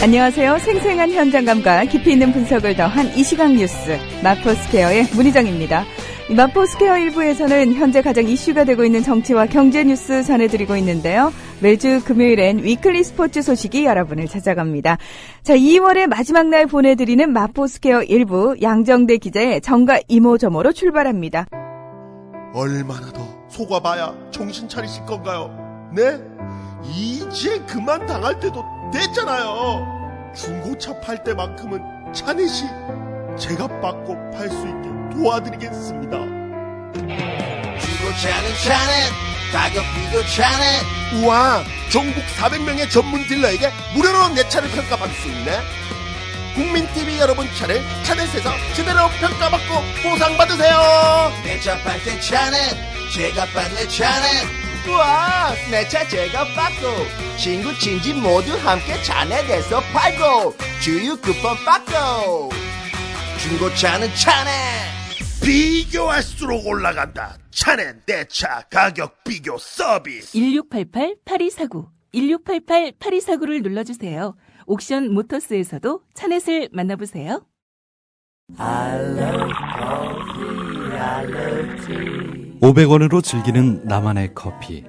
안녕하세요. 생생한 현장감과 깊이 있는 분석을 더한 이 시각 뉴스 마포스퀘어의 문희정입니다. 마포스퀘어 1부에서는 현재 가장 이슈가 되고 있는 정치와 경제 뉴스 전해드리고 있는데요. 매주 금요일엔 위클리 스포츠 소식이 여러분을 찾아갑니다. 자, 2월의 마지막 날 보내드리는 마포스퀘어 1부 양정대 기자의 정가 이모저모로 출발합니다. 얼마나 더 속아봐야 정신 차리실 건가요? 네? 이제 그만 당할 때도 됐잖아요. 중고차 팔 때만큼은 차넷이 제가 받고 팔 수 있게 도와드리겠습니다. 중고차는 차넷, 가격 비교 차넷. 우와, 전국 400명의 전문 딜러에게 무료로 내 차를 평가받을 수 있네. 국민TV 여러분 차를 차넷에서 제대로 평가받고 보상받으세요. 내 차 팔 때 차넷, 제가 팔래 차넷. 우와, 내 차 제가 받고 친구 친지 모두 함께 차넷에서 팔고 주유 쿠폰 받고. 중고차는 차넷. 비교할수록 올라간다. 차넷 내 차 가격 비교 서비스. 1688-8249 1688-8249를 눌러주세요. 옥션 모터스에서도 차넷을 만나보세요. I love coffee, I love tea. 500원으로 즐기는 나만의 커피.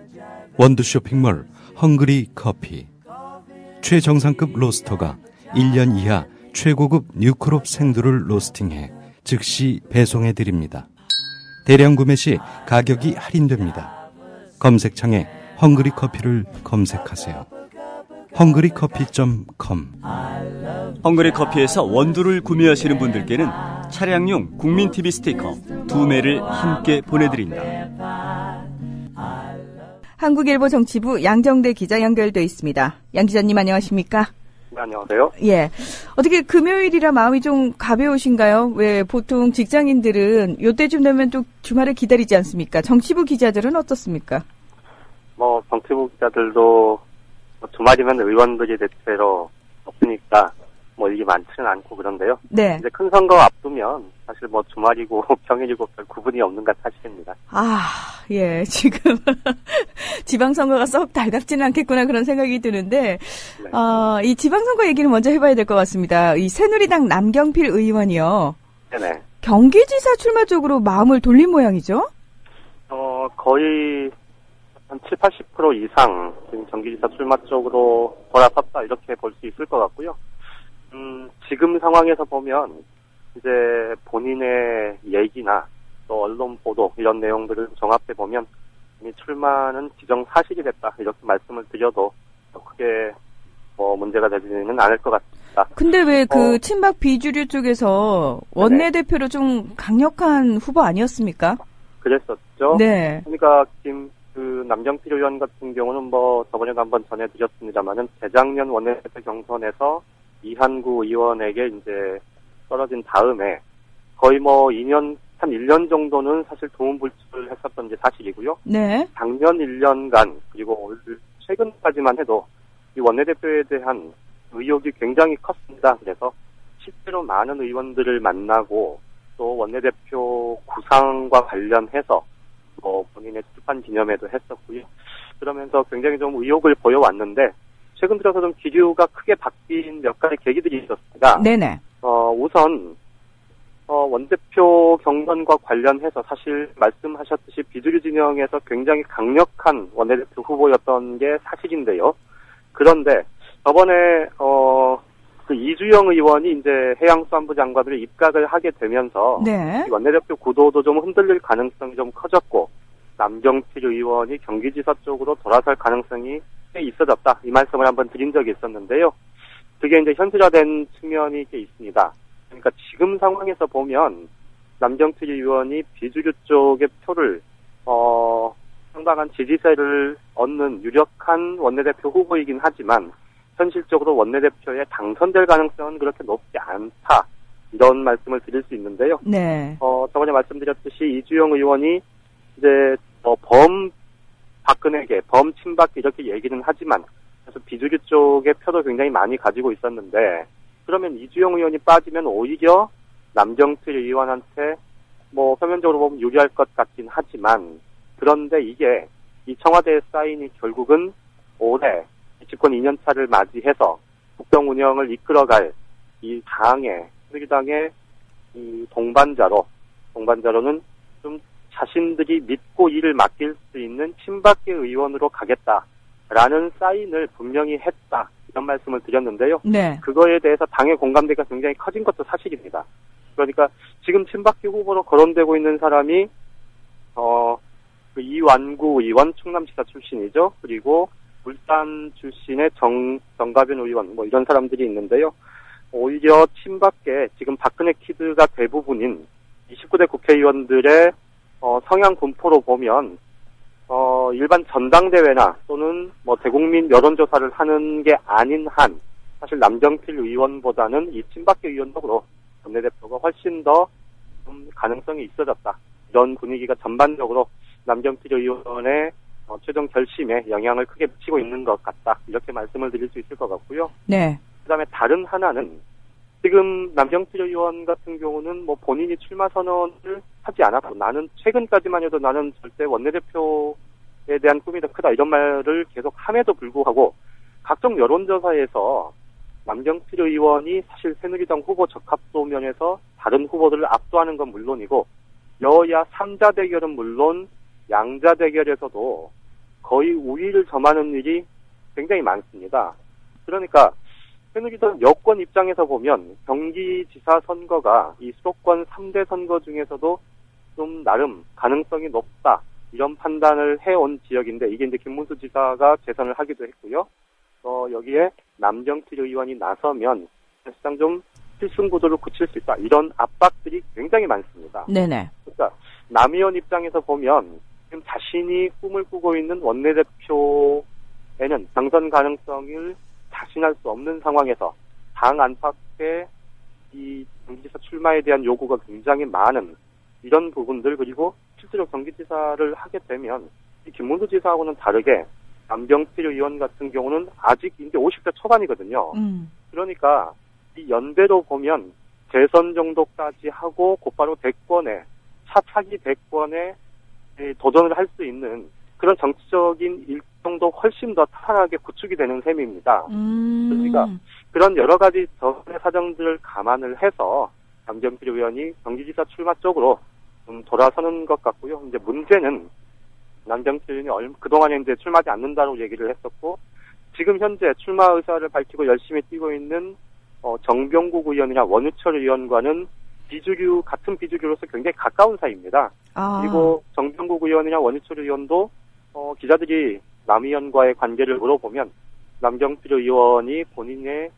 원두 쇼핑몰 헝그리 커피. 최정상급 로스터가 1년 이하 최고급 뉴크롭 생두를 로스팅해 즉시 배송해드립니다. 대량 구매 시 가격이 할인됩니다. 검색창에 헝그리 커피를 검색하세요. 헝그리커피.com. 헝그리 커피에서 원두를 구매하시는 분들께는 차량용 국민TV 스티커 2매를 함께 보내드립니다. 한국일보 정치부 양정대 기자 연결돼 있습니다. 양 기자님 안녕하십니까? 네, 안녕하세요. 예. 어떻게 금요일이라 마음이 좀 가벼우신가요? 왜 보통 직장인들은 요때쯤 되면 또 주말을 기다리지 않습니까? 정치부 기자들은 어떻습니까? 정치부 기자들도 주말이면 의원들이 대체로 없으니까 이게 많지는 않고 그런데요. 네. 이제 큰 선거 앞두면 사실 주말이고 평일이고 별 구분이 없는 건 사실입니다. 예. 지금 지방선거가 썩 달갑지는 않겠구나 그런 생각이 드는데, 네. 이 지방선거 얘기를 먼저 해봐야 될 것 같습니다. 이 새누리당 남경필 의원이요. 네네. 경기지사 출마 쪽으로 마음을 돌린 모양이죠? 거의 한 70-80% 이상 지금 경기지사 출마 쪽으로 돌아섰다 이렇게 볼 수 있을 것 같고요. 지금 상황에서 보면 이제 본인의 얘기나 또 언론 보도 이런 내용들을 종합해 보면 이미 출마는 기정사실이 됐다 이렇게 말씀을 드려도 크게 문제가 되지는 않을 것 같습니다. 근데 왜 그 친박 비주류 쪽에서 원내대표로 좀 강력한 후보 아니었습니까? 그랬었죠. 네. 그러니까 남경필 의원 같은 경우는 저번에도 한번 전해드렸습니다만은 재작년 원내대표 경선에서 이한구 의원에게 이제 떨어진 다음에 거의 1년 정도는 사실 두문불출을 했었던 게 사실이고요. 네. 작년 1년간 그리고 최근까지만 해도 이 원내대표에 대한 의혹이 굉장히 컸습니다. 그래서 실제로 많은 의원들을 만나고 또 원내대표 구상과 관련해서 본인의 출판 기념회도 했었고요. 그러면서 굉장히 좀 의혹을 보여왔는데 최근 들어서 좀 기류가 크게 바뀐 몇 가지 계기들이 있었습니다. 네네. 우선 원대표 경선과 관련해서 사실 말씀하셨듯이 비주류 진영에서 굉장히 강력한 원내대표 후보였던 게 사실인데요. 그런데 저번에 이주영 의원이 이제 해양수산부 장관으로 입각을 하게 되면서 네. 원내대표 구도도 좀 흔들릴 가능성이 좀 커졌고 남경필 의원이 경기지사 쪽으로 돌아설 가능성이 꽤 있어졌다. 이 말씀을 한번 드린 적이 있었는데요. 그게 이제 현실화된 측면이 꽤 있습니다. 그러니까 지금 상황에서 보면 남경필 의원이 비주류 쪽의 표를 상당한 지지세를 얻는 유력한 원내대표 후보이긴 하지만 현실적으로 원내대표에 당선될 가능성은 그렇게 높지 않다. 이런 말씀을 드릴 수 있는데요. 네. 저번에 말씀드렸듯이 이주영 의원이 이제 박근혜계, 친박 이렇게 얘기는 하지만 그래서 비주류 쪽의 표도 굉장히 많이 가지고 있었는데 그러면 이주영 의원이 빠지면 오히려 남경필 의원한테 표면적으로 보면 유리할 것 같긴 하지만 그런데 이게 이 청와대에 쌓이니 결국은 올해 집권 2년차를 맞이해서 국정 운영을 이끌어갈 이 당의, 새누리당의 이 동반자로는 좀 자신들이 믿고 일을 맡길 수 있는 친박계 의원으로 가겠다라는 사인을 분명히 했다. 이런 말씀을 드렸는데요. 네. 그거에 대해서 당의 공감대가 굉장히 커진 것도 사실입니다. 그러니까 지금 친박계 후보로 거론되고 있는 사람이 그 이완구 의원, 충남지사 출신이죠. 그리고 울산 출신의 정가변 의원, 뭐 이런 사람들이 있는데요. 오히려 친박계, 지금 박근혜 키드가 대부분인 29대 국회의원들의 성향 분포로 보면 일반 전당대회나 또는 뭐 대국민 여론조사를 하는 게 아닌 한 사실 남정필 의원보다는 이 친박계 의원적으로 원내대표가 훨씬 더 좀 가능성이 있어졌다. 이런 분위기가 전반적으로 남정필 의원의 최종 결심에 영향을 크게 미치고 있는 것 같다. 이렇게 말씀을 드릴 수 있을 것 같고요. 네. 그다음에 다른 하나는 지금 남정필 의원 같은 경우는 뭐 본인이 출마 선언을 하지 않았고 나는 최근까지만 해도 나는 절대 원내대표에 대한 꿈이 더 크다 이런 말을 계속 함에도 불구하고 각종 여론조사에서 남정필 의원이 사실 새누리당 후보 적합도 면에서 다른 후보들을 압도하는 건 물론이고 여야 3자 대결은 물론 양자 대결에서도 거의 우위를 점하는 일이 굉장히 많습니다. 그러니까 새누리당 여권 입장에서 보면 경기지사 선거가 이 수도권 3대 선거 중에서도 좀 나름 가능성이 높다. 이런 판단을 해온 지역인데 이게 이제 김문수 지사가 재선을 하기도 했고요. 여기에 남정필 의원이 나서면 사실상 좀 필승 구도를 굳힐 수 있다. 이런 압박들이 굉장히 많습니다. 네네. 그러니까 남 의원 입장에서 보면 지금 자신이 꿈을 꾸고 있는 원내대표에는 당선 가능성을 자신할 수 없는 상황에서 당 안팎의 이 경기지사 출마에 대한 요구가 굉장히 많은 이런 부분들 그리고 실제로 경기지사를 하게 되면 이 김문수 지사하고는 다르게 남정필 의원 같은 경우는 아직 이제 50대 초반이거든요. 그러니까 이 연배로 보면 재선 정도까지 하고 곧바로 대권에 차차기 대권에 도전을 할 수 있는 그런 정치적인 일정도 훨씬 더 탄탄하게 구축이 되는 셈입니다. 그러니까 그런 여러 가지 저의 사정들을 감안을 해서 남정필 의원이 경기지사 출마 쪽으로 좀 돌아서는 것 같고요. 이제 문제는 남정필 의원이 그동안에 이제 출마하지 않는다고 얘기를 했었고 지금 현재 출마 의사를 밝히고 열심히 뛰고 있는 정병국 의원이나 원유철 의원과는 같은 비주류로서 굉장히 가까운 사이입니다. 그리고 정병국 의원이나 원유철 의원도 기자들이 남 의원과의 관계를 물어보면 남정필 의원이 본인은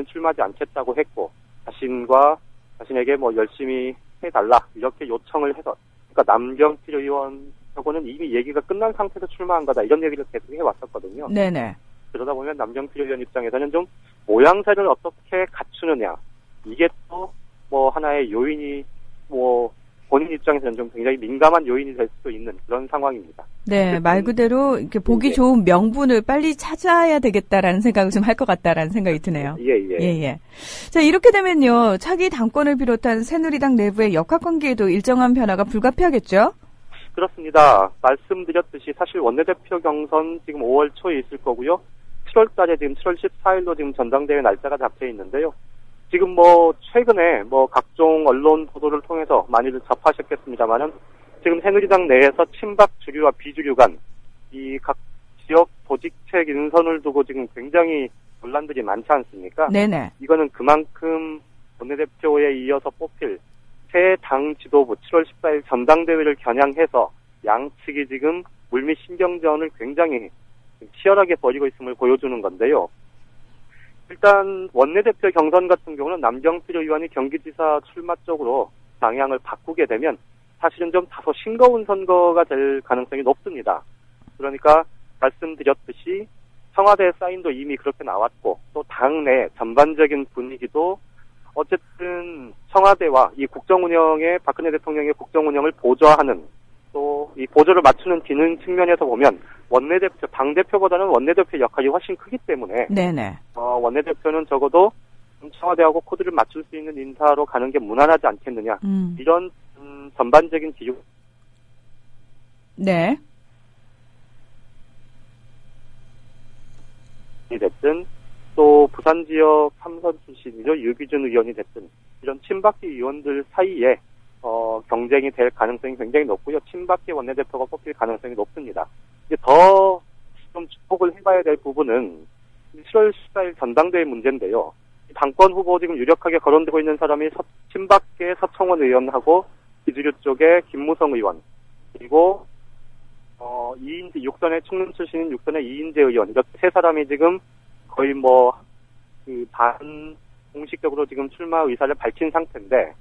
출마하지 않겠다고 했고 자신에게 뭐 열심히 해달라 이렇게 요청을 해서 그러니까 남정필 의원하고는 이미 얘기가 끝난 상태에서 출마한 거다 이런 얘기를 계속 해왔었거든요. 네네. 그러다 보면 남정필 의원 입장에서는 좀 모양새를 어떻게 갖추느냐 이게 또 뭐 하나의 요인이 뭐 본인 입장에서는 좀 굉장히 민감한 요인이 될 수도 있는 그런 상황입니다. 네, 말 그대로 이렇게 보기 좋은 명분을 빨리 찾아야 되겠다라는 생각을 좀 할 것 같다라는 생각이 드네요. 예. 자, 이렇게 되면요. 차기 당권을 비롯한 새누리당 내부의 역학관계에도 일정한 변화가 불가피하겠죠? 그렇습니다. 말씀드렸듯이 사실 원내대표 경선 지금 5월 초에 있을 거고요. 7월 달에 지금 7월 14일로 지금 전당대회 날짜가 잡혀 있는데요. 지금 뭐 최근에 뭐 각종 언론 보도를 통해서 많이들 접하셨겠습니다만은 지금 새누리당 내에서 친박 주류와 비주류 간 이 각 지역 조직책 인선을 두고 지금 굉장히 논란들이 많지 않습니까? 네네. 이거는 그만큼 원내대표에 이어서 뽑힐 새 당 지도부 7월 14일 전당대회를 겨냥해서 양측이 지금 물밑 신경전을 굉장히 치열하게 벌이고 있음을 보여주는 건데요. 일단 원내대표 경선 같은 경우는 남정필 의원이 경기지사 출마 쪽으로 방향을 바꾸게 되면 사실은 좀 다소 싱거운 선거가 될 가능성이 높습니다. 그러니까 말씀드렸듯이 청와대 사인도 이미 그렇게 나왔고 또 당내 전반적인 분위기도 어쨌든 청와대와 이 국정운영의 박근혜 대통령의 국정운영을 보좌하는 또 이 보조를 맞추는 기능 측면에서 보면 원내대표, 당대표보다는 원내대표 역할이 훨씬 크기 때문에 네네. 원내대표는 적어도 청와대하고 코드를 맞출 수 있는 인사로 가는 게 무난하지 않겠느냐 이런 전반적인 기준 네. 됐든 또 부산 지역 3선 출신이죠. 유기준 의원이 됐든 이런 친박계 의원들 사이에 경쟁이 될 가능성이 굉장히 높고요. 친박계 원내대표가 뽑힐 가능성이 높습니다. 이제 더 좀 주목을 해봐야 될 부분은 7월 14일 전당대회 문제인데요. 당권 후보 지금 유력하게 거론되고 있는 사람이 친박계 서청원 의원하고 비주류 쪽에 김무성 의원, 그리고 이인재, 육선의 충남 출신인 육선의 이인재 의원, 이렇게 세 사람이 지금 거의 공식적으로 지금 출마 의사를 밝힌 상태인데,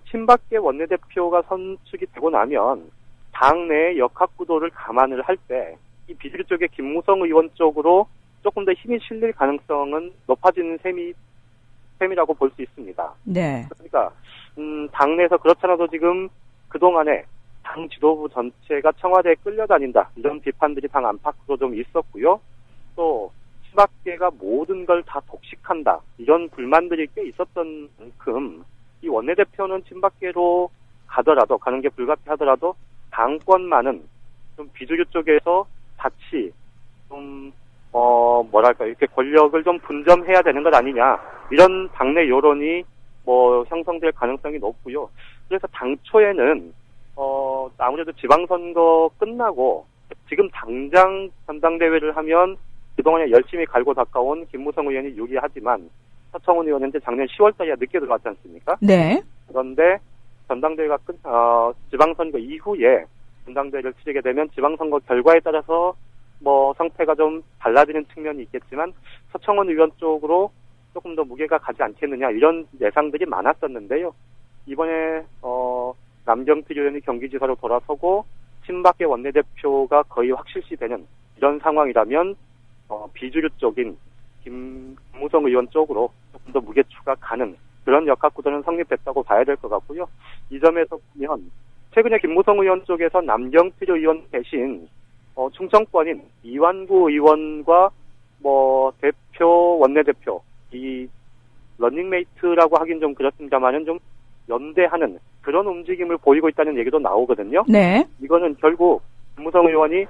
친박계 원내대표가 선출이 되고 나면 당내의 역학구도를 감안을 할 때 이 비주류 쪽의 김무성 의원 쪽으로 조금 더 힘이 실릴 가능성은 높아지는 셈이라고 볼 수 있습니다. 네. 그러니까 당내에서 그렇잖아도 지금 그동안에 당 지도부 전체가 청와대에 끌려다닌다, 이런 비판들이 당 안팎으로 좀 있었고요. 또 친박계가 모든 걸 다 독식한다, 이런 불만들이 꽤 있었던 만큼 이 원내대표는 친박계로 가는 게 불가피하더라도 당권만은 좀 비주류 쪽에서 같이 좀 이렇게 권력을 좀 분점해야 되는 것 아니냐, 이런 당내 여론이 형성될 가능성이 높고요. 그래서 당초에는 아무래도 지방선거 끝나고 지금 당장 전당대회를 하면 그동안에 열심히 갈고 닦아온 김무성 의원이 유리하지만 서청원 의원은 작년 10월달에 늦게 들어왔지 않습니까? 네. 그런데 전당대회가 지방선거 이후에 전당대회를 치르게 되면 지방선거 결과에 따라서 상태가 좀 달라지는 측면이 있겠지만 서청원 의원 쪽으로 조금 더 무게가 가지 않겠느냐, 이런 예상들이 많았었는데요. 이번에 남경필 의원이 경기지사로 돌아서고 친박계 원내대표가 거의 확실시되는 이런 상황이라면 비주류 쪽인 김무성 의원 쪽으로 조금 더 무게추가 가는 그런 역학구도는 성립됐다고 봐야 될 것 같고요. 이 점에서 보면 최근에 김무성 의원 쪽에서 남경필 의원 대신 충청권인 이완구 의원과 원내대표, 이 러닝메이트라고 하긴 좀 그렇습니다만은 좀 연대하는 그런 움직임을 보이고 있다는 얘기도 나오거든요. 네. 이거는 결국 김무성 의원이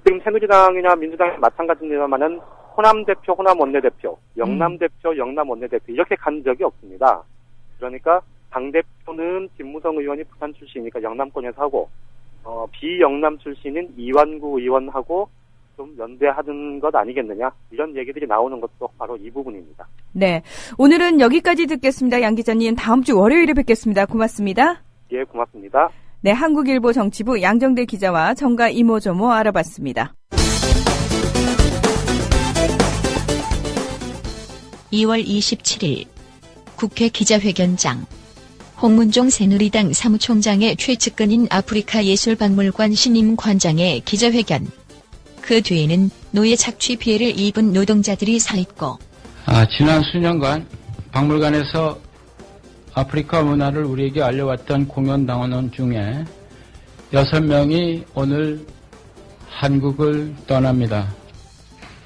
지금 새누리당이나 민주당이 마찬가지입니다만은 호남 대표, 호남 원내대표, 영남 대표, 영남 원내대표 이렇게 간 적이 없습니다. 그러니까 당대표는 김무성 의원이 부산 출신이니까 영남권에서 하고 비영남 출신인 이완구 의원하고 좀 연대하는 것 아니겠느냐, 이런 얘기들이 나오는 것도 바로 이 부분입니다. 네. 오늘은 여기까지 듣겠습니다. 양 기자님, 다음 주 월요일에 뵙겠습니다. 고맙습니다. 예, 고맙습니다. 네, 한국일보 정치부 양정대 기자와 정가 이모저모 알아봤습니다. 2월 27일 국회 기자회견장. 홍문종 새누리당 사무총장의 최측근인 아프리카 예술박물관 신임 관장의 기자회견. 그 뒤에는 노예 착취 피해를 입은 노동자들이 서 있고, 지난 수년간 박물관에서 아프리카 문화를 우리에게 알려왔던 공연당원 중에 6명이 오늘 한국을 떠납니다.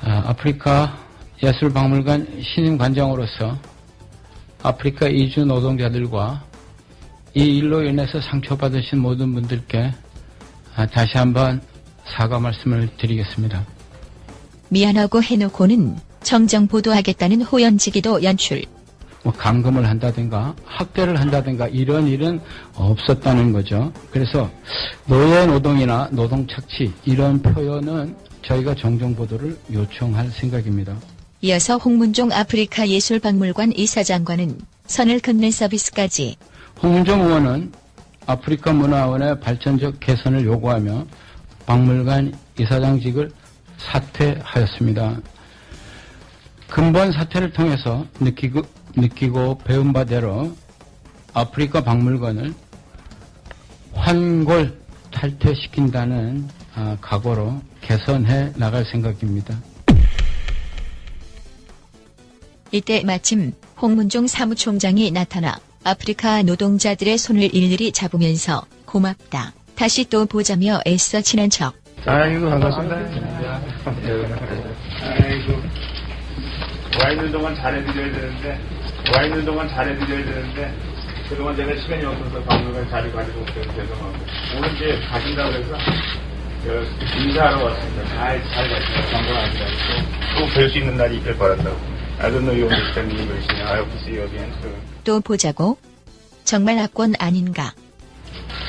아프리카 예술박물관 신임 관장으로서 아프리카 이주 노동자들과 이 일로 인해서 상처받으신 모든 분들께 다시 한번 사과 말씀을 드리겠습니다. 미안하고 해놓고는 정정 보도하겠다는 호연지기도 연출. 감금을 한다든가 학대를 한다든가 이런 일은 없었다는 거죠. 그래서 노예 노동이나 노동 착취 이런 표현은 저희가 정정 보도를 요청할 생각입니다. 이어서 홍문종 아프리카 예술박물관 이사장과는 선을 긋는 서비스까지. 홍문종 의원은 아프리카 문화원의 발전적 개선을 요구하며 박물관 이사장직을 사퇴하였습니다. 근본 사퇴를 통해서 느끼고 배운 바대로 아프리카 박물관을 환골 탈퇴시킨다는 각오로 개선해 나갈 생각입니다. 이때 마침 홍문종 사무총장이 나타나 아프리카 노동자들의 손을 일일이 잡으면서 고맙다, 다시 또 보자며 애써 친한 척. 아이고 반갑습니다. 아이고 와 있는 동안 잘해드려야 되는데 그동안 제가 시간이 없어서 박물관 자리 가지고 죄송하고 오늘 이제 가신다고 해서 인사하러 왔습니다. 잘 가시고 건강하시라고 또 뵐 수 있는 날이 있길 바란다고. I don't know you understand English. I hope to see you again soon. 또 보자고? 정말 악권 아닌가?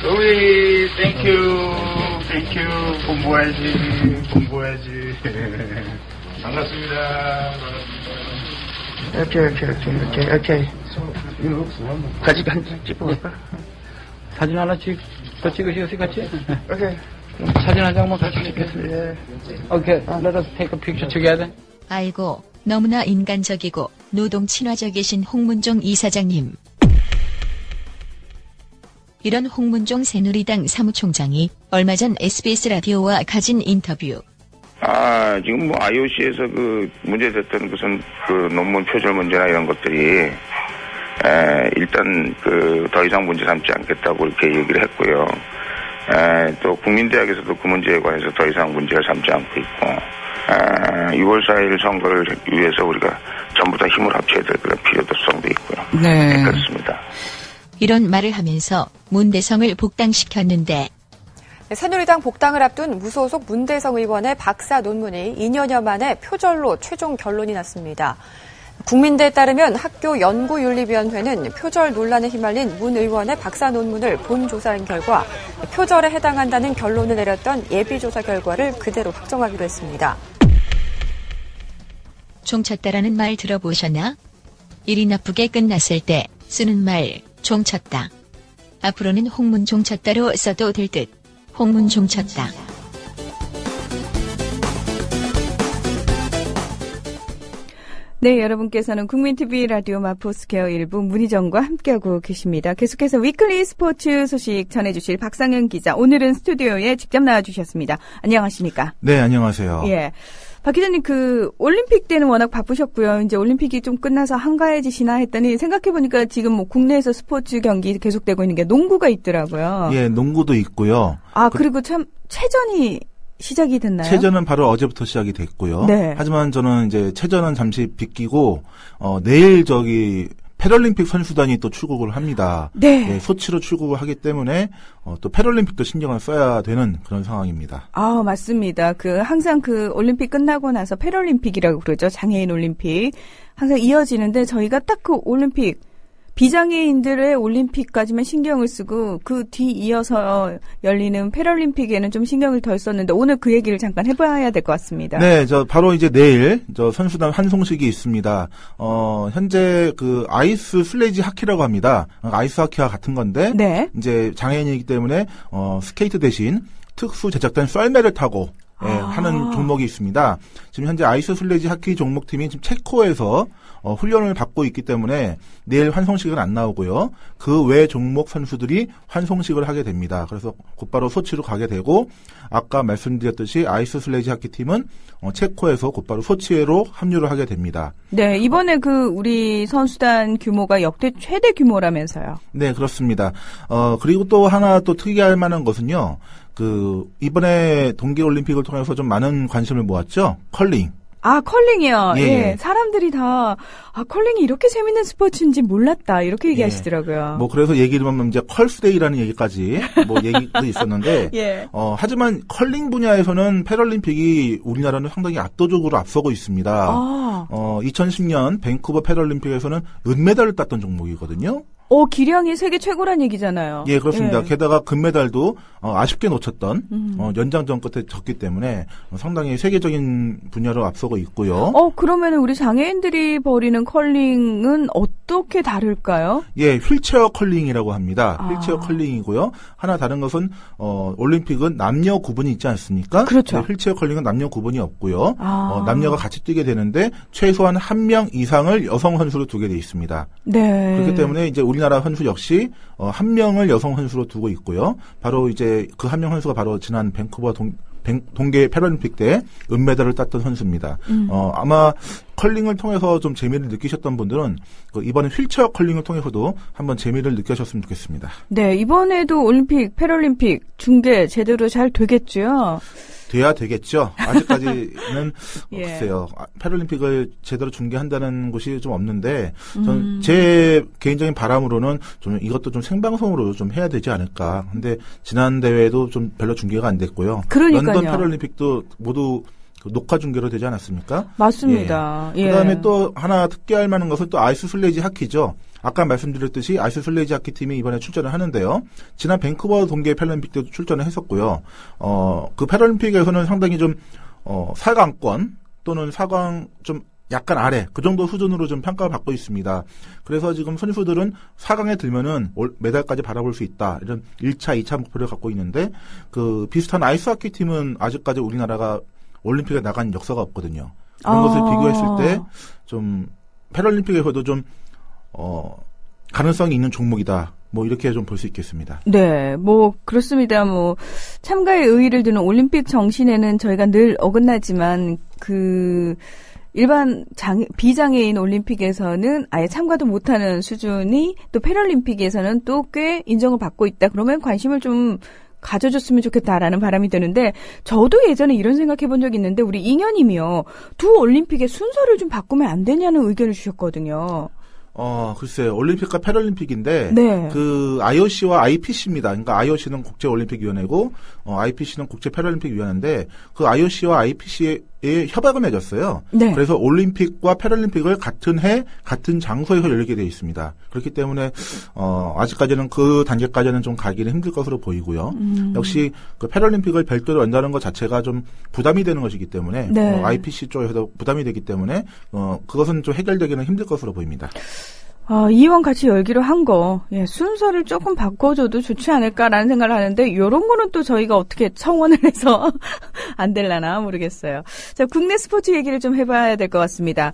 Sorry, thank you. 공부해야지. 반갑습니다. 오케이. 같이 찍어볼까? 사진 하나 더 찍으시겠어요, 같이? 오케이. 사진 한 장만 같이 찍겠습니다. 오케이, let us take a picture together. 아이고, 너무나 인간적이고 노동 친화적이신 홍문종 이사장님. 이런 홍문종 새누리당 사무총장이 얼마 전 SBS 라디오와 가진 인터뷰. 지금 뭐 IOC에서 그 문제됐던 무슨 그 논문 표절 문제나 이런 것들이 일단 그 더 이상 문제 삼지 않겠다고 이렇게 얘기를 했고요. 또 국민대학에서도 그 문제에 관해서 더 이상 문제를 삼지 않고 있고 6월 4일 선거를 위해서 우리가 전부 다 힘을 합쳐야 될 그런 필요성도 있고요. 네. 그렇습니다. 이런 말을 하면서 문대성을 복당시켰는데 새누리당 복당을 앞둔 무소속 문대성 의원의 박사 논문이 2년여 만에 표절로 최종 결론이 났습니다. 국민대에 따르면 학교연구윤리위원회는 표절 논란에 휘말린 문 의원의 박사 논문을 본조사한 결과 표절에 해당한다는 결론을 내렸던 예비조사 결과를 그대로 확정하기로 했습니다. 종쳤다라는 말 들어보셨나? 일이 나쁘게 끝났을 때 쓰는 말 종쳤다. 앞으로는 홍문 종쳤다로 써도 될 듯. 홍문 종쳤다. 네, 여러분께서는 국민TV 라디오 마포스퀘어 일부 문희정과 함께하고 계십니다. 계속해서 위클리 스포츠 소식 전해주실 박상현 기자, 오늘은 스튜디오에 직접 나와주셨습니다. 안녕하십니까? 네, 안녕하세요. 예. 박 기자님, 올림픽 때는 워낙 바쁘셨고요. 이제 올림픽이 좀 끝나서 한가해지시나 했더니 생각해보니까 지금 뭐 국내에서 스포츠 경기 계속되고 있는 게 농구가 있더라고요. 예, 농구도 있고요. 그리고 참, 체전이 시작이 됐나요? 체전은 바로 어제부터 시작이 됐고요. 네. 하지만 저는 이제 체전은 잠시 비끼고, 내일 패럴림픽 선수단이 또 출국을 합니다. 네. 예, 소치로 출국을 하기 때문에 또 패럴림픽도 신경을 써야 되는 그런 상황입니다. 맞습니다. 항상 올림픽 끝나고 나서 패럴림픽이라고 그러죠. 장애인 올림픽. 항상 이어지는데 저희가 딱 올림픽 비장애인들의 올림픽까지만 신경을 쓰고 그 뒤 이어서 열리는 패럴림픽에는 좀 신경을 덜 썼는데 오늘 그 얘기를 잠깐 해봐야 될 것 같습니다. 네, 바로 이제 내일 선수단 환송식이 있습니다. 현재 아이스 슬레지 하키라고 합니다. 아이스 하키와 같은 건데 네. 이제 장애인이기 때문에 스케이트 대신 특수 제작된 썰매를 타고 하는 종목이 있습니다. 지금 현재 아이스 슬레지 하키 종목팀이 지금 체코에서 훈련을 받고 있기 때문에 내일 환송식은 안 나오고요. 그 외 종목 선수들이 환송식을 하게 됩니다. 그래서 곧바로 소치로 가게 되고 아까 말씀드렸듯이 아이스 슬레지 하키 팀은 체코에서 곧바로 소치로 합류를 하게 됩니다. 네, 이번에 우리 선수단 규모가 역대 최대 규모라면서요. 네, 그렇습니다. 그리고 또 하나 또 특이할 만한 것은요. 이번에 동계올림픽을 통해서 좀 많은 관심을 모았죠. 컬링. 컬링이요. 예. 예. 사람들이 다, 컬링이 이렇게 재밌는 스포츠인지 몰랐다. 이렇게 얘기하시더라고요. 그래서 얘기를 하면 이제 컬스데이라는 얘기까지 얘기도 있었는데, 예. 하지만 컬링 분야에서는 패럴림픽이 우리나라는 상당히 압도적으로 앞서고 있습니다. 2010년 밴쿠버 패럴림픽에서는 은메달을 땄던 종목이거든요. 기량이 세계 최고란 얘기잖아요. 예, 그렇습니다. 예. 게다가 금메달도 아쉽게 놓쳤던 연장전 끝에 졌기 때문에 상당히 세계적인 분야로 앞서고 있고요. 그러면 우리 장애인들이 벌이는 컬링은 어떻게 다를까요? 예, 휠체어 컬링이라고 합니다. 휠체어 컬링이고요. 하나 다른 것은 올림픽은 남녀 구분이 있지 않습니까? 그렇죠. 네, 휠체어 컬링은 남녀 구분이 없고요. 남녀가 같이 뛰게 되는데 최소한 한 명 이상을 여성 선수로 두게 돼 있습니다. 네. 그렇기 때문에 이제 우리나라 선수 역시 한 명을 여성 선수로 두고 있고요. 바로 이제 그 한 명 선수가 바로 지난 밴쿠버 동계 패럴림픽 때 은메달을 땄던 선수입니다. 아마 컬링을 통해서 좀 재미를 느끼셨던 분들은 이번에 휠체어 컬링을 통해서도 한번 재미를 느끼셨으면 좋겠습니다. 네, 이번에도 올림픽, 패럴림픽 중계 제대로 잘 되겠죠? 돼야 되겠죠. 아직까지는 예. 글쎄요. 패럴림픽을 제대로 중계한다는 곳이 좀 없는데 전 제 개인적인 바람으로는 좀 이것도 좀 생방송으로 좀 해야 되지 않을까. 근데 지난 대회도 좀 별로 중계가 안 됐고요. 그러니까요. 런던 패럴림픽도 모두 녹화 중계로 되지 않았습니까? 맞습니다. 예. 그다음에 또 하나 특기할 만한 것은 또 아이스 슬레이지 하키죠. 아까 말씀드렸듯이 아이스 슬레이지 하키 팀이 이번에 출전을 하는데요. 지난 밴쿠버 동계 패럴림픽 때도 출전을 했었고요. 그 패럴림픽에서는 상당히 좀 4강권 또는 4강 좀 약간 아래 그 정도 수준으로 좀 평가를 받고 있습니다. 그래서 지금 선수들은 4강에 들면은 메달까지 바라볼 수 있다. 이런 1차, 2차 목표를 갖고 있는데 그 비슷한 아이스 하키 팀은 아직까지 우리나라가 올림픽에 나간 역사가 없거든요. 그런 것을 비교했을 때 좀 패럴림픽에서도 좀 가능성이 있는 종목이다. 뭐 이렇게 좀 볼 수 있겠습니다. 네, 뭐 그렇습니다. 뭐 참가에 의의를 두는 올림픽 정신에는 저희가 늘 어긋나지만 그 일반 비장애인 올림픽에서는 아예 참가도 못하는 수준이 또 패럴림픽에서는 또 꽤 인정을 받고 있다. 그러면 관심을 좀 가져줬으면 좋겠다라는 바람이 드는데 저도 예전에 이런 생각해 본 적이 있는데 우리 잉여님이요. 두 올림픽의 순서를 좀 바꾸면 안 되냐는 의견을 주셨거든요. 글쎄요. 올림픽과 패럴림픽인데, 네. 그, IOC와 IPC입니다. 그러니까 IOC는 국제올림픽위원회고, IPC는 국제패럴림픽위원회인데, 그 IOC와 IPC에 협약을 맺었어요. 네. 그래서 올림픽과 패럴림픽을 같은 해, 같은 장소에서 열리게 되어 있습니다. 그렇기 때문에, 아직까지는 그 단계까지는 좀 가기는 힘들 것으로 보이고요. 역시 그 패럴림픽을 별도로 연다는 것 자체가 좀 부담이 되는 것이기 때문에, 네. IPC 쪽에서도 부담이 되기 때문에, 그것은 좀 해결되기는 힘들 것으로 보입니다. 이왕 같이 열기로 한 거, 순서를 조금 바꿔줘도 좋지 않을까라는 생각을 하는데, 요런 거는 또 저희가 어떻게 청원을 해서 안 될라나 모르겠어요. 자, 국내 스포츠 얘기를 좀 해봐야 될 것 같습니다.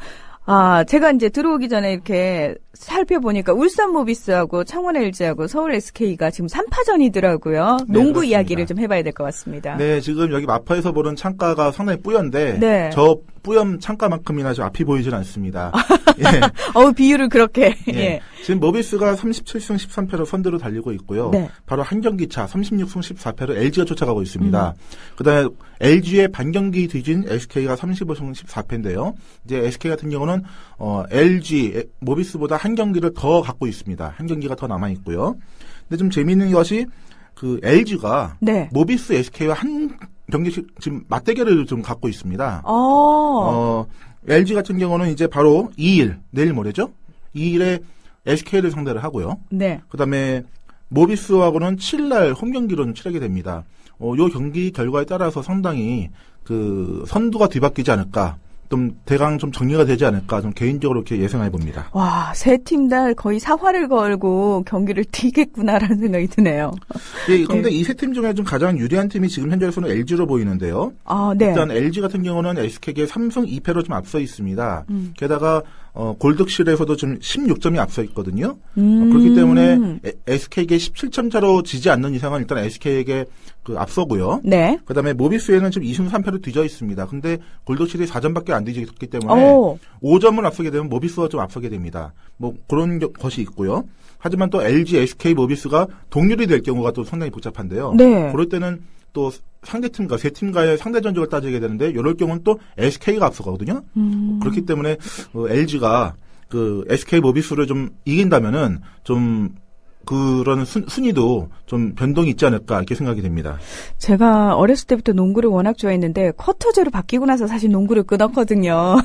제가 이제 들어오기 전에 이렇게 살펴보니까 울산 모비스하고 창원 LG하고 서울 SK가 지금 3파전이더라고요. 네, 농구 그렇습니다. 이야기를 좀 해봐야 될 것 같습니다. 네, 지금 여기 마파에서 보는 창가가 상당히 뿌연데, 네. 저 뿌연 창가만큼이나 좀 앞이 보이질 않습니다. 예. 비율을 그렇게. 예. 지금 모비스가 37승 13패로 선두로 달리고 있고요. 네. 바로 한 경기 차 36승 14패로 LG가 쫓아가고 있습니다. 그다음에 LG의 반경기 뒤진 SK가 35승 14패인데요. 이제 SK 같은 경우는 LG 모비스보다 한 경기를 더 갖고 있습니다. 한 경기가 더 남아 있고요. 근데 좀 재미있는 것이 그 LG가 네. 모비스 SK와 한 경기씩 지금 맞대결을 좀 갖고 있습니다. LG 같은 경우는 이제 바로 2일, 내일 모레죠? 2일에 SK를 상대를 하고요. 네. 그 다음에 모비스하고는 7일날 홈 경기로 좀 치르게 됩니다. 요 경기 결과에 따라서 상당히 그 선두가 뒤바뀌지 않을까. 좀 대강 좀 정리가 되지 않을까 좀 개인적으로 이렇게 예상해 봅니다. 와, 세 팀 다 거의 사활을 걸고 경기를 뛰겠구나라는 생각이 드네요. 예, 그런데 이 세 팀 중에 좀 가장 유리한 팀이 지금 현재로서는 LG로 보이는데요. 네. 일단 LG 같은 경우는 SK에게 3승 2패로 좀 앞서 있습니다. 게다가 골득실에서도 좀 16점이 앞서 있거든요. 그렇기 때문에 SK에게 17점 차로 지지 않는 이상은 일단 SK에게 그 앞서고요. 네. 그다음에 모비스에는 지금 2승 3패로 뒤져 있습니다. 근데 골득실이 4점밖에 안 뒤졌기 때문에 5점을 앞서게 되면 모비스가 좀 앞서게 됩니다. 뭐 그런 것이 있고요. 하지만 또 LG, SK, 모비스가 동률이 될 경우가 또 상당히 복잡한데요. 네. 그럴 때는 또 상대팀과 세 팀과의 상대 전적을 따지게 되는데 이럴 경우는 또 SK가 앞서거든요. 그렇기 때문에 LG가 그 SK 모비스를 좀 이긴다면은 좀 그런 순위도 좀 변동이 있지 않을까 이렇게 생각이 됩니다. 제가 어렸을 때부터 농구를 워낙 좋아했는데 쿼터제로 바뀌고 나서 사실 농구를 끊었거든요.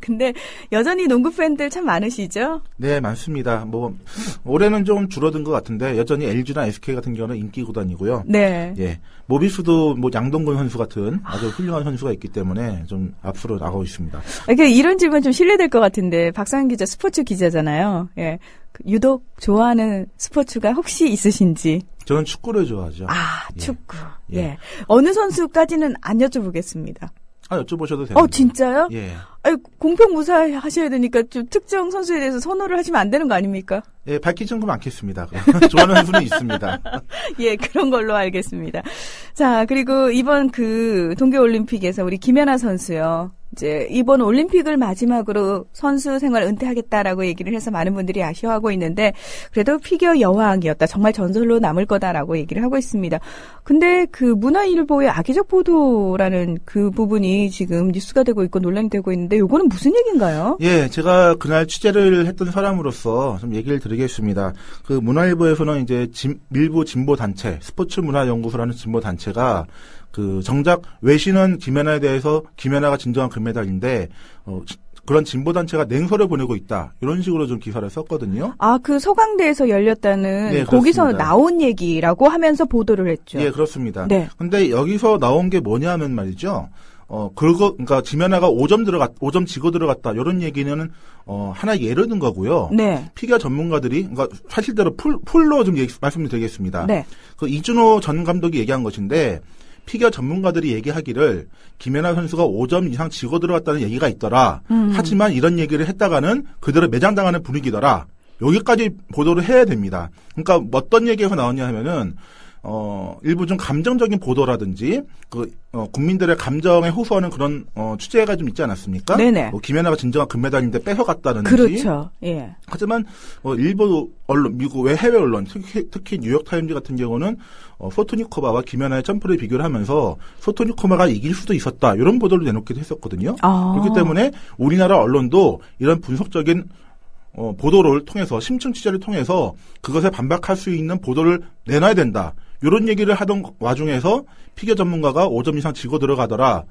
근데 여전히 농구 팬들 참 많으시죠? 네, 많습니다. 뭐 올해는 좀 줄어든 것 같은데 여전히 LG나 SK 같은 경우는 인기 구단이고요. 네. 예, 모비스도 뭐 양동근 선수 같은 아주 훌륭한 선수가 있기 때문에 좀 앞으로 나가고 있습니다. 그러니까 이런 질문 좀 실례될 것 같은데 박상현 기자 스포츠 기자잖아요. 예. 유독 좋아하는 스포츠가 혹시 있으신지? 저는 축구를 좋아하죠. 축구. 예. 어느 선수까지는 안 여쭤보겠습니다. 여쭤보셔도 됩니다. 진짜요? 예. 공평무사 하셔야 되니까 좀 특정 선수에 대해서 선호를 하시면 안 되는 거 아닙니까? 예, 밝히지는 않겠습니다. 좋아하는 선수는 있습니다. 예, 그런 걸로 알겠습니다. 자, 그리고 이번 그 동계올림픽에서 우리 김연아 선수요. 이제 이번 올림픽을 마지막으로 선수 생활 은퇴하겠다라고 얘기를 해서 많은 분들이 아쉬워하고 있는데 그래도 피겨 여왕이었다. 정말 전설로 남을 거다라고 얘기를 하고 있습니다. 근데 그 문화일보의 악의적 보도라는 그 부분이 지금 뉴스가 되고 있고 논란이 되고 있는데 요거는 무슨 얘기인가요? 예, 제가 그날 취재를 했던 사람으로서 좀 얘기를 드리겠습니다. 그 문화일보에서는 이제 일부 진보 단체, 스포츠문화연구소라는 진보 단체가 그 정작 외신은 김연아에 대해서 김연아가 진정한 금메달인데 그런 진보 단체가 냉소를 보내고 있다 이런 식으로 좀 기사를 썼거든요. 아, 그 서강대에서 열렸다는 네, 거기서 그렇습니다. 나온 얘기라고 하면서 보도를 했죠. 예, 그렇습니다. 네. 근데 여기서 나온 게 뭐냐면 말이죠. 그러니까 김연아가 5점 지고 들어갔다 이런 얘기는 하나 예를 든 거고요. 네. 피겨 전문가들이 그러니까 사실대로 풀로 좀 말씀드리겠습니다. 네. 그 이준호 전 감독이 얘기한 것인데. 피겨 전문가들이 얘기하기를 김연아 선수가 5점 이상 지고 들어갔다는 얘기가 있더라. 하지만 이런 얘기를 했다가는 그대로 매장당하는 분위기더라. 여기까지 보도를 해야 됩니다. 그러니까 어떤 얘기가 나오냐 하면은 일부 좀 감정적인 보도라든지 국민들의 감정에 호소하는 그런 취재가 좀 있지 않았습니까? 네네. 김연아가 진정한 금메달인데 뺏어갔다든지. 그렇죠. 예. 하지만 일부 언론, 미국 외 해외 언론, 특히 뉴욕 타임즈 같은 경우는 소토니코바와 김연아의 점프를 비교를 하면서 소토니코바가 이길 수도 있었다 이런 보도를 내놓기도 했었거든요. 그렇기 때문에 우리나라 언론도 이런 분석적인 보도를 통해서 심층 취재를 통해서 그것에 반박할 수 있는 보도를 내놔야 된다. 이런 얘기를 하던 와중에서 피겨 전문가가 5점 이상 지고 들어가더라.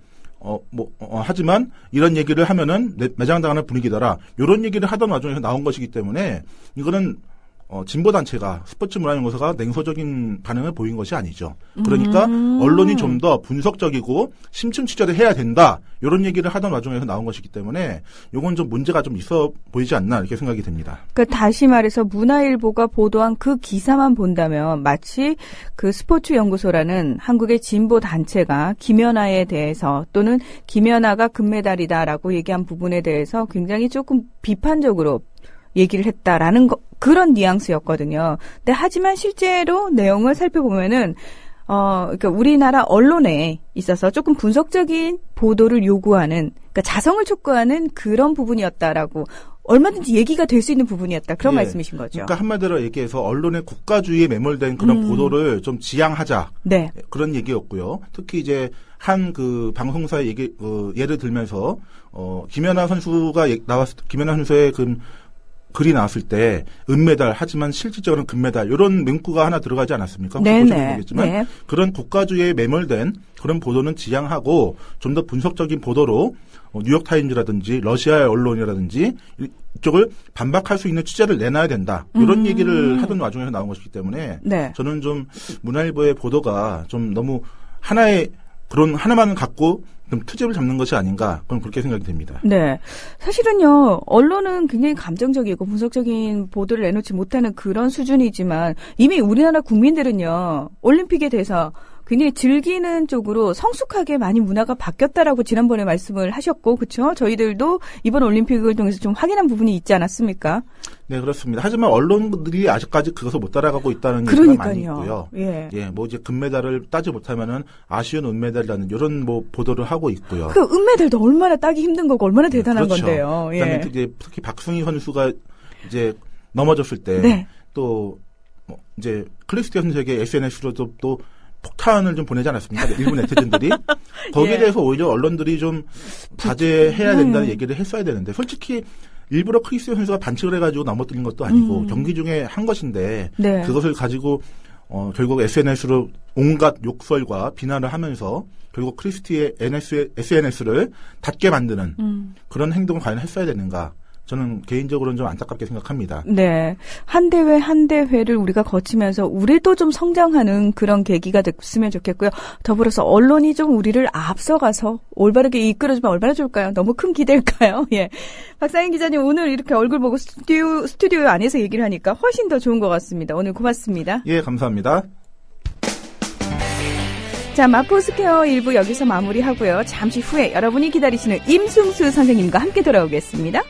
하지만 이런 얘기를 하면은 매장당하는 분위기더라. 이런 얘기를 하던 와중에서 나온 것이기 때문에 이거는 진보 단체가 스포츠문화연구소가 냉소적인 반응을 보인 것이 아니죠. 그러니까 언론이 좀 더 분석적이고 심층 취재를 해야 된다. 이런 얘기를 하던 와중에서 나온 것이기 때문에 이건 좀 문제가 좀 있어 보이지 않나 이렇게 생각이 됩니다. 그러니까 다시 말해서 문화일보가 보도한 그 기사만 본다면 마치 그 스포츠연구소라는 한국의 진보 단체가 김연아에 대해서 또는 김연아가 금메달이다라고 얘기한 부분에 대해서 굉장히 조금 비판적으로 얘기를 했다라는 그런 뉘앙스였거든요. 근데 하지만 실제로 내용을 살펴보면은 그러니까 우리나라 언론에 있어서 조금 분석적인 보도를 요구하는, 그러니까 자성을 촉구하는 그런 부분이었다라고 얼마든지 얘기가 될 수 있는 부분이었다. 그런 말씀이신 거죠. 그러니까 한마디로 얘기해서 언론의 국가주의에 매몰된 그런 보도를 좀 지양하자. 네. 그런 얘기였고요. 특히 이제 한 그 방송사의 예를 들면서 김연아 선수가 김연아 선수의 글이 나왔을 때 은메달 하지만 실질적으로는 금메달 이런 문구가 하나 들어가지 않았습니까? 네네. 모르겠지만 네. 그런 국가주의에 매몰된 그런 보도는 지양하고 좀 더 분석적인 보도로 뉴욕타임즈라든지 러시아의 언론이라든지 이쪽을 반박할 수 있는 취재를 내놔야 된다. 이런 얘기를 하던 와중에서 나온 것이기 때문에 네. 저는 좀 문화일보의 보도가 좀 너무 하나만 갖고 좀 트집을 잡는 것이 아닌가 그렇게 생각이 됩니다. 네. 사실은요, 언론은 굉장히 감정적이고 분석적인 보도를 내놓지 못하는 그런 수준이지만 이미 우리나라 국민들은요, 올림픽에 대해서 굉장히 즐기는 쪽으로 성숙하게 많이 문화가 바뀌었다라고 지난번에 말씀을 하셨고, 그렇죠? 저희들도 이번 올림픽을 통해서 좀 확인한 부분이 있지 않았습니까? 네, 그렇습니다. 하지만 언론들이 아직까지 그것을 못 따라가고 있다는 얘기가 많이 있고요. 예. 뭐 이제 금메달을 따지 못하면은 아쉬운 은메달이라는 이런 뭐 보도를 하고 있고요. 그 은메달도 얼마나 따기 힘든 거고 얼마나 대단한 그렇죠. 건데요. 예. 그다음에 특히 박승희 선수가 이제 넘어졌을 때 네. 또 이제 클리스티아 선수에게 SNS로도 또 폭탄을 좀 보내지 않았습니까? 일부 네티즌들이. 거기에 예. 대해서 오히려 언론들이 좀 자제해야 된다는 얘기를 했어야 되는데 솔직히 일부러 크리스티아 선수가 반칙을 해가지고 넘어뜨린 것도 아니고 경기 중에 한 것인데 네. 그것을 가지고 결국 SNS로 온갖 욕설과 비난을 하면서 결국 크리스티의 SNS를 닫게 만드는 그런 행동을 과연 했어야 되는가. 저는 개인적으로는 좀 안타깝게 생각합니다. 네. 한 대회 한 대회를 우리가 거치면서 우리도 좀 성장하는 그런 계기가 됐으면 좋겠고요. 더불어서 언론이 좀 우리를 앞서가서 올바르게 이끌어주면 얼마나 좋을까요? 너무 큰 기대일까요? 예. 박상인 기자님 오늘 이렇게 얼굴 보고 스튜디오 안에서 얘기를 하니까 훨씬 더 좋은 것 같습니다. 오늘 고맙습니다. 예, 감사합니다. 자, 마포스퀘어 1부 여기서 마무리하고요. 잠시 후에 여러분이 기다리시는 임승수 선생님과 함께 돌아오겠습니다.